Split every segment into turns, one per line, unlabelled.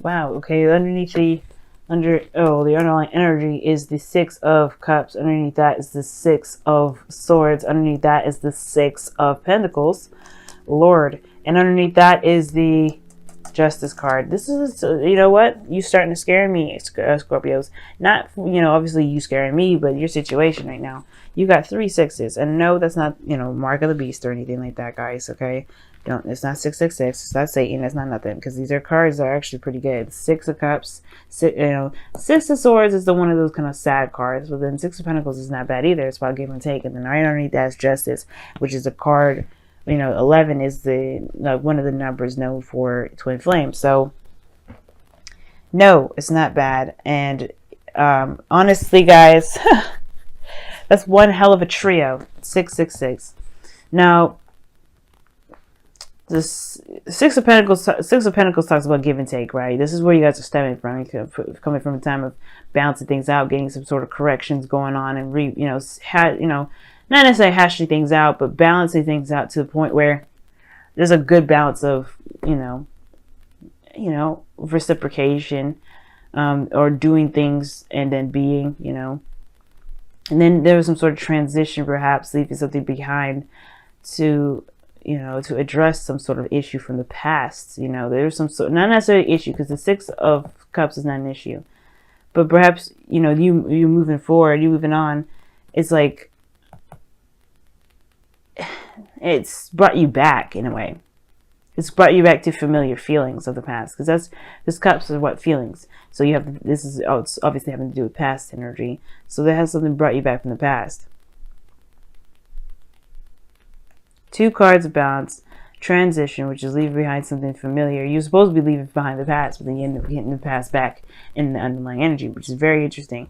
Wow. Okay. Underneath the the underlying energy is the Six of Cups. Underneath that is the Six of Swords. Underneath that is the Six of Pentacles, Lord. And underneath that is the Justice card. This is, you know what? You starting to scare me, Scorpios. Not, obviously you scaring me, but your situation right now. You got 3 6s, and no, that's not, mark of the beast or anything like that, guys. Okay, don't. It's not 666. It's not Satan. It's not nothing, because these are cards that are actually pretty good. 6 of Cups. Six of Swords is the one of those kind of sad cards, but then 6 of Pentacles is not bad either. It's about give and take, and then right underneath that is Justice, which is a card. 11 is the one of the numbers known for twin flames. So no, it's not bad. And honestly, guys, that's one hell of a trio. 666. Now, this Six of Pentacles talks about give and take, right? This is where you guys are stemming from. You're coming from a time of balancing things out, getting some sort of corrections going on, and not necessarily hashing things out, but balancing things out to the point where there's a good balance of, reciprocation, or doing things and then being, and then there was some sort of transition, perhaps leaving something behind to, to address some sort of issue from the past. There's some sort, not necessarily issue, because the Six of Cups is not an issue, but perhaps, you moving forward, you moving on. It's like, it's brought you back in a way. It's brought you back to familiar feelings of the past, because this Cups is what feelings. So you have, it's obviously having to do with past energy. So that has something brought you back from the past. 2 cards of balance, transition, which is leaving behind something familiar. You're supposed to be leaving behind the past, but then you end up getting the past back in the underlying energy, which is very interesting.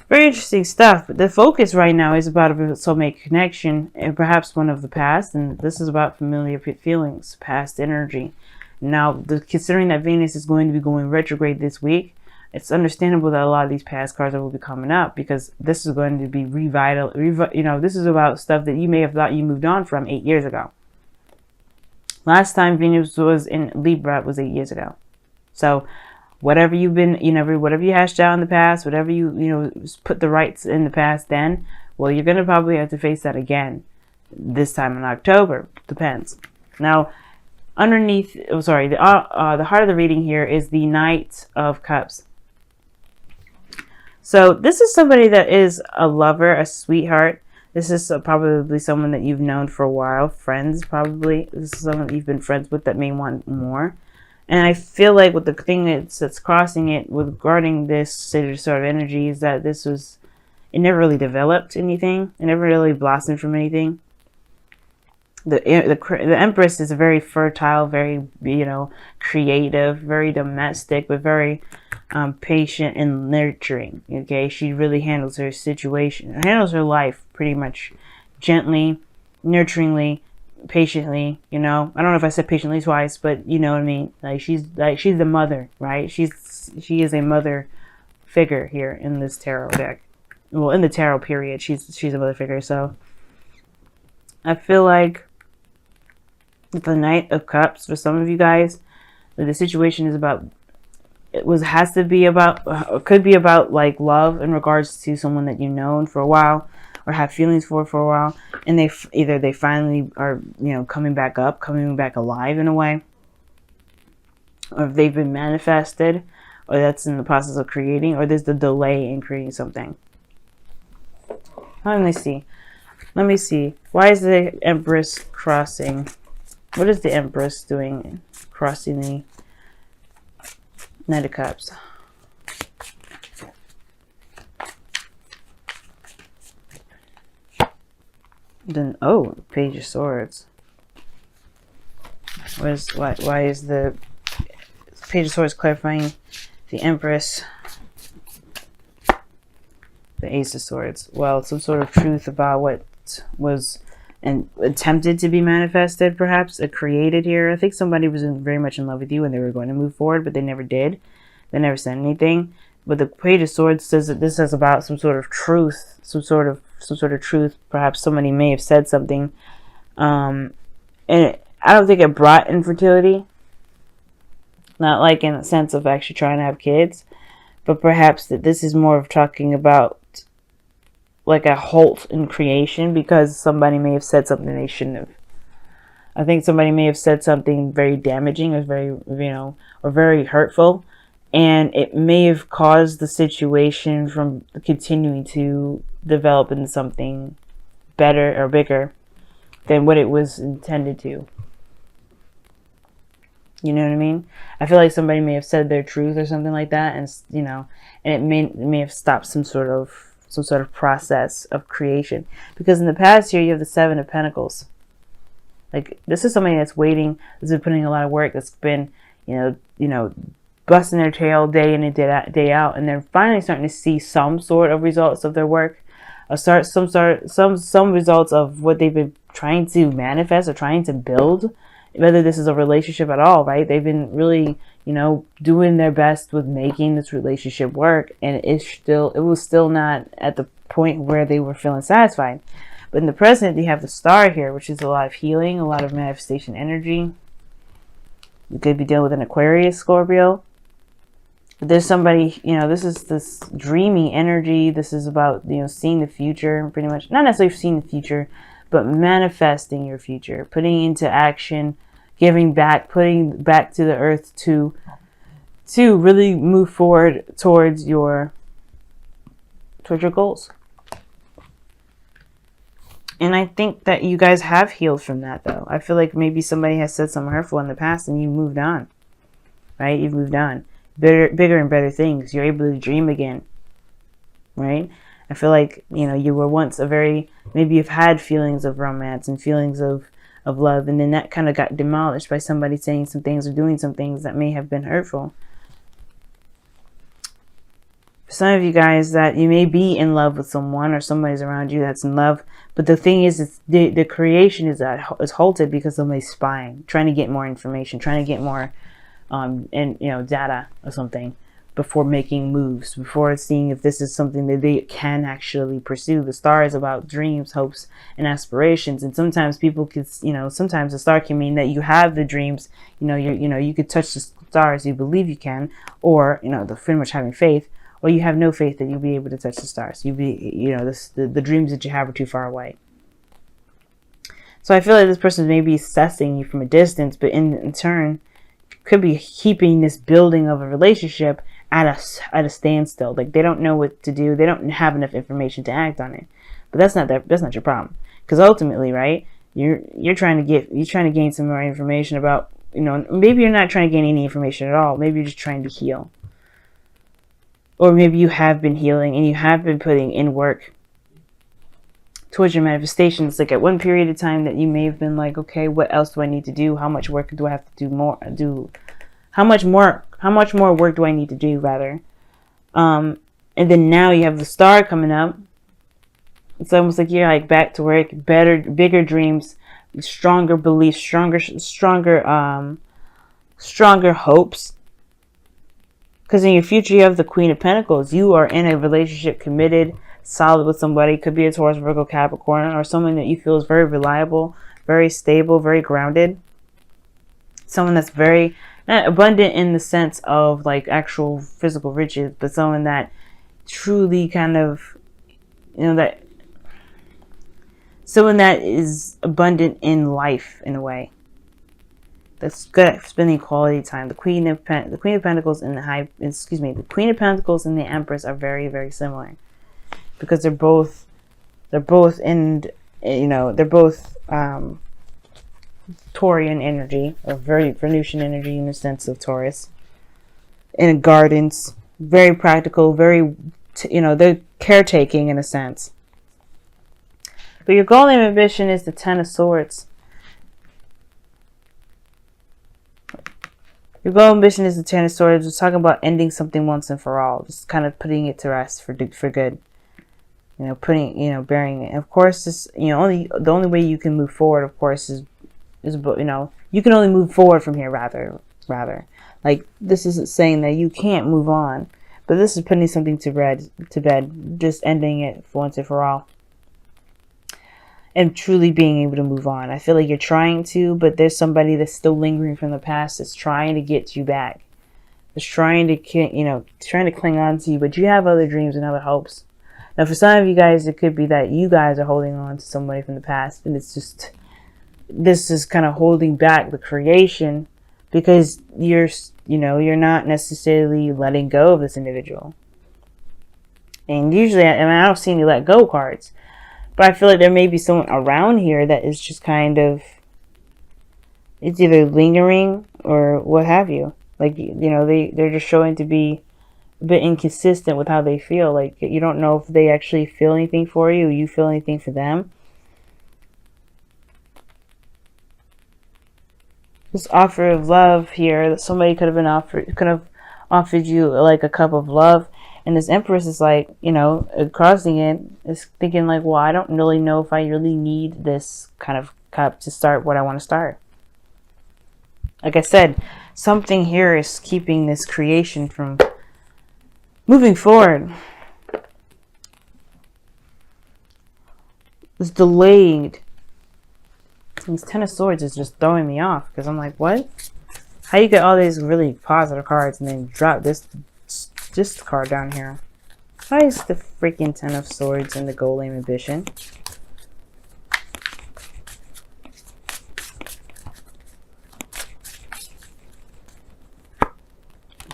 Very interesting stuff, but the focus right now is about a soulmate connection, and perhaps one of the past, and this is about familiar feelings, past energy. Now, considering that Venus is going to be going retrograde this week, it's understandable that a lot of these past cards will be coming up, because this is going to be this is about stuff that you may have thought you moved on from 8 years ago. Last time Venus was in Libra was 8 years ago. So whatever you've been, whatever you hashed out in the past, whatever you put the rights in the past then, well, you're going to probably have to face that again this time in October. Depends. Now, underneath, the heart of the reading here is the Knight of Cups. So this is somebody that is a lover, a sweetheart. This is probably someone that you've known for a while, friends probably. This is someone that you've been friends with that may want more. And I feel like with the thing that's crossing it regarding this sort of energy is that it never really developed anything. It never really blossomed from anything. The Empress is very fertile, very, creative, very domestic, but very patient and nurturing. Okay, she really handles her situation, handles her life pretty much gently, nurturingly, patiently. I don't know if I said patiently twice, but you know what I mean. She's the mother, right? She is a mother figure here in this tarot deck. Well, in the tarot period, she's a mother figure. So I feel like the Knight of Cups, for some of you guys, the situation is about, could be about like love in regards to someone that you've known for a while or have feelings for a while, and they finally are, coming back alive in a way, or if they've been manifested, or that's in the process of creating, or there's the delay in creating something. Let me see. Why is the Empress crossing? What is the Empress doing crossing the Knight of Cups? Then, Page of Swords. Why is the Page of Swords clarifying the Empress? The Ace of Swords. Well, some sort of truth about what was and attempted to be manifested, perhaps, created here. I think somebody was very much in love with you and they were going to move forward, but they never did. They never said anything. But the Page of Swords says that this is about some sort of truth, some sort of truth. Perhaps somebody may have said something, and I don't think it brought infertility. Not like in the sense of actually trying to have kids, but perhaps that this is more of talking about like a halt in creation because somebody may have said something they shouldn't have. I think somebody may have said something very damaging or very, or very hurtful, and it may have caused the situation from continuing to develop into something better or bigger than what it was intended to. You know what I mean? I feel like somebody may have said their truth or something like that, and and it may have stopped some sort of process of creation. Because in the past here, you have the Seven of Pentacles. Like, this is somebody that's waiting, that's been putting a lot of work, that's been, busting their tail day in and day out, and they're finally starting to see some sort of results of their work, some results of what they've been trying to manifest or trying to build. Whether this is a relationship at all, right? They've been really, doing their best with making this relationship work, and it was still not at the point where they were feeling satisfied. But in the present, you have the Star here, which is a lot of healing, a lot of manifestation energy. You could be dealing with an Aquarius, Scorpio. But there's somebody, this is this dreamy energy. This is about, seeing the future, pretty much. Not necessarily seeing the future, but manifesting your future, putting into action, giving back, putting back to the earth to really move forward towards your goals. And I think that you guys have healed from that, though. I feel like maybe somebody has said something hurtful in the past and you moved on, right? You've moved on. Bigger and better things. You're able to dream again, right? I feel like, you were once maybe you've had feelings of romance and feelings of love, and then that kind of got demolished by somebody saying some things or doing some things that may have been hurtful. For some of you guys, that you may be in love with someone or somebody's around you that's in love, but the thing is, the creation is halted because somebody's spying, trying to get more information, trying to get more data or something, before making moves, before seeing if this is something that they can actually pursue. The Star is about dreams, hopes, and aspirations. And sometimes people could, sometimes the Star can mean that you have the dreams, you could touch the stars, you believe you can, or, the pretty much having faith, or you have no faith that you'll be able to touch the stars. The dreams that you have are too far away. So I feel like this person may be assessing you from a distance, but in turn, could be keeping this building of a relationship at a standstill. Like, they don't know what to do. They don't have enough information to act on it. But that's not your problem. Because ultimately, right, you're trying to gain some more information about, maybe you're not trying to gain any information at all. Maybe you're just trying to heal. Or maybe you have been healing and you have been putting in work towards your manifestations. Like, at one period of time that you may have been like, okay, what else do I need to do? How much work do I have to do? How much more work do I need to do, rather? And then now you have the Star coming up. It's almost like you're like back to work, bigger dreams, stronger beliefs, stronger hopes. Because in your future, you have the Queen of Pentacles. You are in a relationship, committed, solid with somebody. Could be a Taurus, Virgo, Capricorn, or someone that you feel is very reliable, very stable, very grounded. Someone that's very not abundant in the sense of like actual physical riches, but someone that truly kind of, someone that is abundant in life in a way. That's good at spending quality time. The Queen of Pentacles and the Queen of Pentacles and the Empress are very, very similar, because they're both Taurian energy, or very Venusian energy in the sense of Taurus. In gardens, very practical, very, they're caretaking in a sense. But your goal and ambition is the Ten of Swords. Your goal and ambition is the Ten of Swords. We're talking about ending something once and for all. Just kind of putting it to rest for good. Burying it. And of course, this, the only way you can move forward, of course, is you can only move forward from here, rather. Like, this isn't saying that you can't move on, but this is putting something to bed, just ending it for once and for all. And truly being able to move on. I feel like you're trying to, but there's somebody that's still lingering from the past that's trying to get you back. is trying to, trying to cling on to you, but you have other dreams and other hopes. Now, for some of you guys, it could be that you guys are holding on to somebody from the past, and it's just, this is kind of holding back the creation because you're not necessarily letting go of this individual. And usually, I don't see any let go cards, but I feel like there may be someone around here that is just kind of, it's either lingering or what have you. Like, they're just showing to be a bit inconsistent with how they feel. Like, you don't know if they actually feel anything for you, you feel anything for them. This offer of love here that somebody could have offered you like a cup of love, and this Empress is like, crossing it, is thinking like, well, I don't really know if I really need this kind of cup to start what I want to start. Like I said, something here is keeping this creation from moving forward. It's delayed. This Ten of Swords is just throwing me off because I'm like, what? How you get all these really positive cards and then drop this card down here? Why is the freaking Ten of Swords and the Golem Ambition?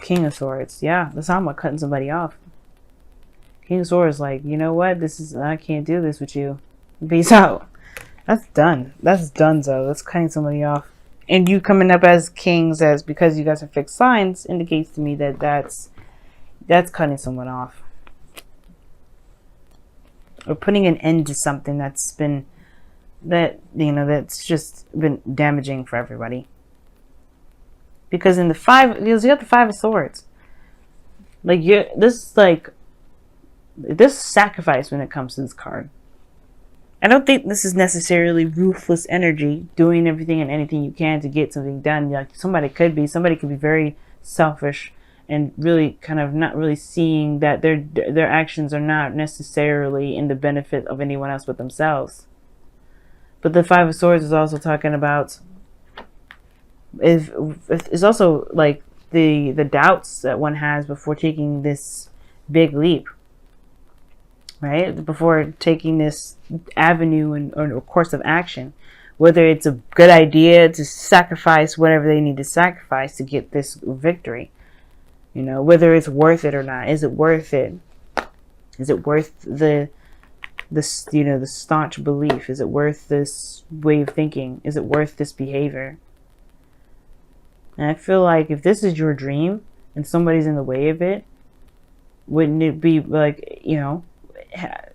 King of Swords. Yeah, that's how I'm cutting somebody off. King of Swords like, you know what? I can't do this with you. Peace out. That's done. That's donezo. That's cutting somebody off. And you coming up as kings, as because you guys are fixed signs, indicates to me that that's cutting someone off. Or putting an end to something that's just been damaging for everybody. Because in the you got the Five of Swords. Like, this is sacrifice when it comes to this card. I don't think this is necessarily ruthless energy, doing everything and anything you can to get something done. Like, somebody could be very selfish and really kind of not really seeing that their actions are not necessarily in the benefit of anyone else but themselves. But the Five of Swords is also talking about is also like the doubts that one has before taking this big leap, right? Before taking this avenue or course of action, whether it's a good idea to sacrifice whatever they need to sacrifice to get this victory, whether it's worth it or not. Is it worth it? Is it worth the staunch belief? Is it worth this way of thinking? Is it worth this behavior? And I feel like if this is your dream and somebody's in the way of it, wouldn't it be like, you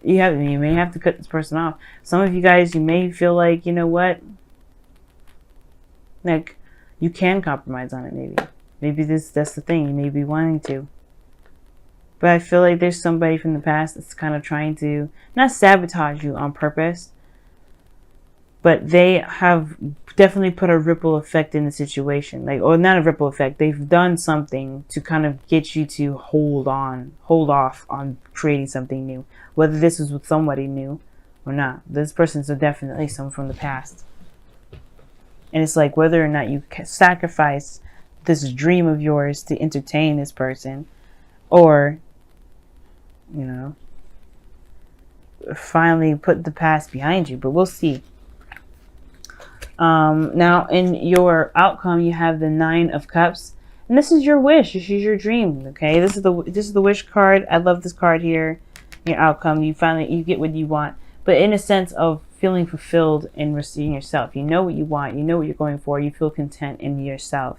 may have to cut this person off. Some of you guys, you may feel like, you know what? Like, you can compromise on it, maybe. Maybe that's the thing. You may be wanting to. But I feel like there's somebody from the past that's kind of trying to, not sabotage you on purpose, but they have definitely put a ripple effect in the situation. Like, or not a ripple effect. They've done something to kind of get you to hold off on creating something new. Whether this is with somebody new or not. This person's definitely someone from the past. And it's like whether or not you sacrifice this dream of yours to entertain this person, or, finally put the past behind you. But we'll see. Now in your outcome, you have the Nine of Cups, and this is your wish. This is your dream. Okay, this is the wish card. I love this card here. Your outcome, you get what you want, but in a sense of feeling fulfilled and receiving yourself. You know what you want. You know what you're going for. You feel content in yourself.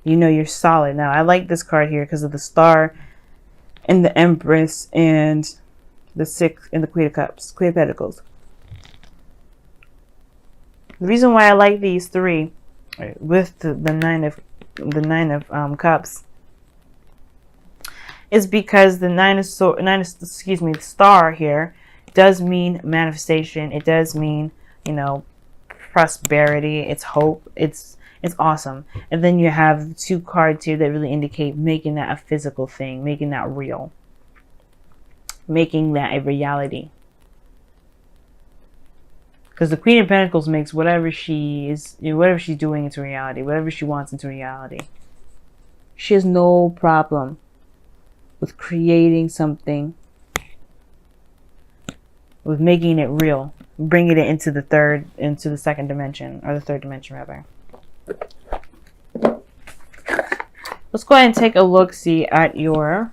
You're solid. Now I like this card here because of the Star and the Empress and the Six and the Queen of Cups, Queen of Pentacles. The reason why I like these three with the Nine of Cups is because the Star here does mean manifestation. It does mean, prosperity. It's hope. It's awesome. And then you have the two cards here that really indicate making that a physical thing, making that real, making that a reality. Because the Queen of Pentacles makes whatever she's doing into reality, whatever she wants into reality. She has no problem with creating something, with making it real, bringing it into the second dimension, or the third dimension rather. Let's go ahead and take a look-see at your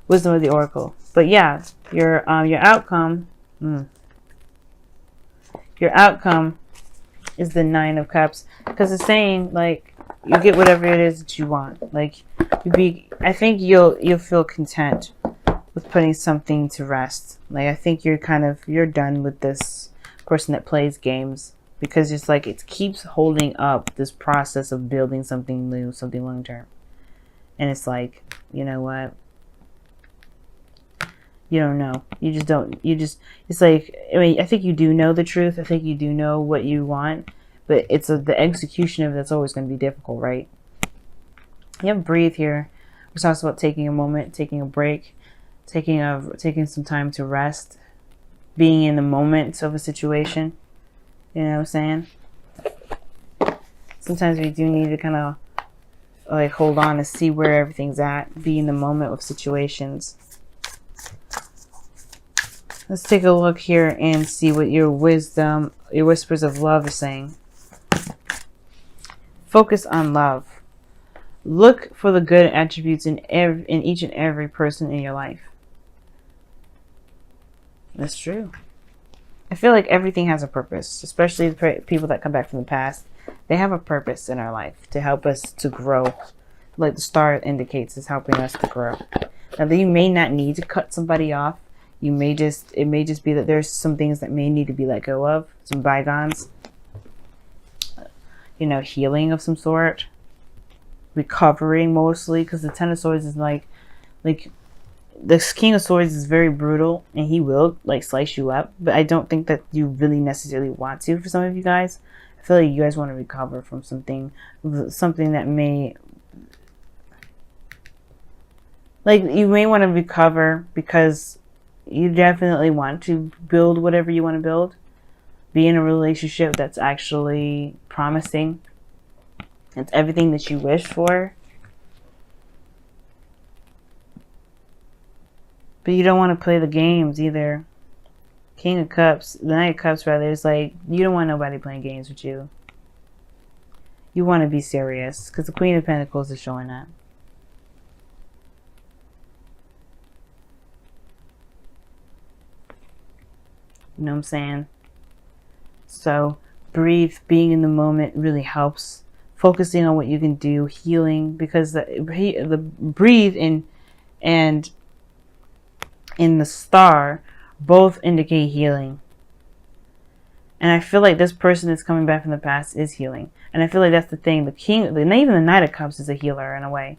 Wisdom of the Oracle. But yeah, your outcome, your outcome is the Nine of Cups, because it's saying like you get whatever it is that you want. Like I think you'll feel content with putting something to rest. Like I think you're done with this person that plays games, because it's like it keeps holding up this process of building something new, something long term. And it's like, you know what? You don't know. It's like, I mean, I think you do know the truth. I think you do know what you want, but it's the execution of it that's always going to be difficult, right? You have breathe here, which talks about taking a moment, taking a break, taking some time to rest, being in the moment of a situation. You know what I'm saying? Sometimes we do need to kind of like hold on and see where everything's at, be in the moment with situations. Let's take a look here and see what your wisdom, your whispers of love is saying. Focus on love. Look for the good attributes in each and every person in your life. That's true. I feel like everything has a purpose, especially the people that come back from the past. They have a purpose in our life to help us to grow. Like the star indicates, is helping us to grow. Now, you may not need to cut somebody off. It may just be that there's some things that may need to be let go of, some bygones. You know, healing of some sort, recovering mostly, because the Ten of Swords is like the King of Swords is very brutal, and he will like slice you up. But I don't think that you really necessarily want to. For some of you guys, I feel like you guys want to recover from something that may, like, you may want to recover because you definitely want to build whatever you want to build. Be in a relationship that's actually promising. It's everything that you wish for. But you don't want to play the games either. King of Cups, the Knight of Cups rather, is like, you don't want nobody playing games with you. You want to be serious, because the Queen of Pentacles is showing that. You know what I'm saying? So, breathe, being in the moment really helps. Focusing on what you can do, healing, because the breathe and in the star both indicate healing. And I feel like this person that's coming back from the past is healing. And I feel like that's the thing. Even the Knight of Cups is a healer in a way.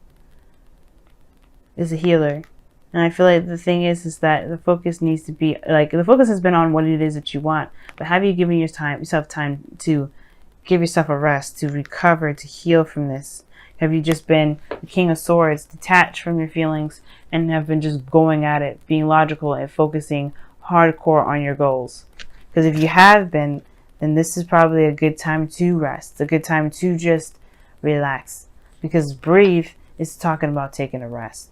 Is a healer. And I feel like the thing is that the focus needs to be, like, the focus has been on what it is that you want. But have you given yourself time to give yourself a rest, to recover, to heal from this? Have you just been the King of Swords, detached from your feelings, and have been just going at it, being logical and focusing hardcore on your goals? Because if you have been, then this is probably a good time to rest, a good time to just relax. Because breathe is talking about taking a rest,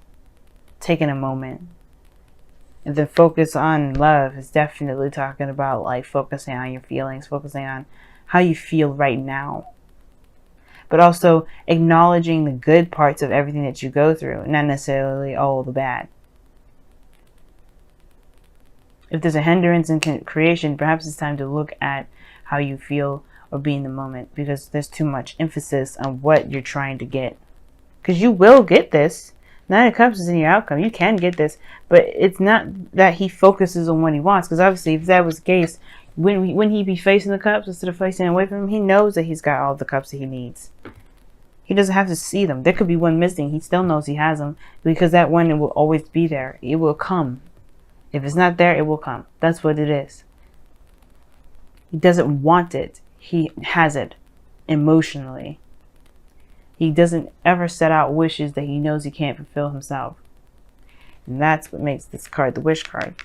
taking a moment. And the focus on love is definitely talking about like focusing on your feelings, focusing on how you feel right now. But also acknowledging the good parts of everything that you go through, not necessarily all the bad. If there's a hindrance in creation, perhaps it's time to look at how you feel or be in the moment, because there's too much emphasis on what you're trying to get. Because you will get this. Nine of Cups is in your outcome. You can get this, but it's not that he focuses on what he wants. Because obviously, if that was the case, when he be facing the cups instead of facing away from him, he knows that he's got all the cups that he needs. He doesn't have to see them. There could be one missing. He still knows he has them, because that one, it will always be there. It will come. If it's not there, it will come. That's what it is. He doesn't want it. He has it emotionally. He doesn't ever set out wishes that he knows he can't fulfill himself. And that's what makes this card the wish card.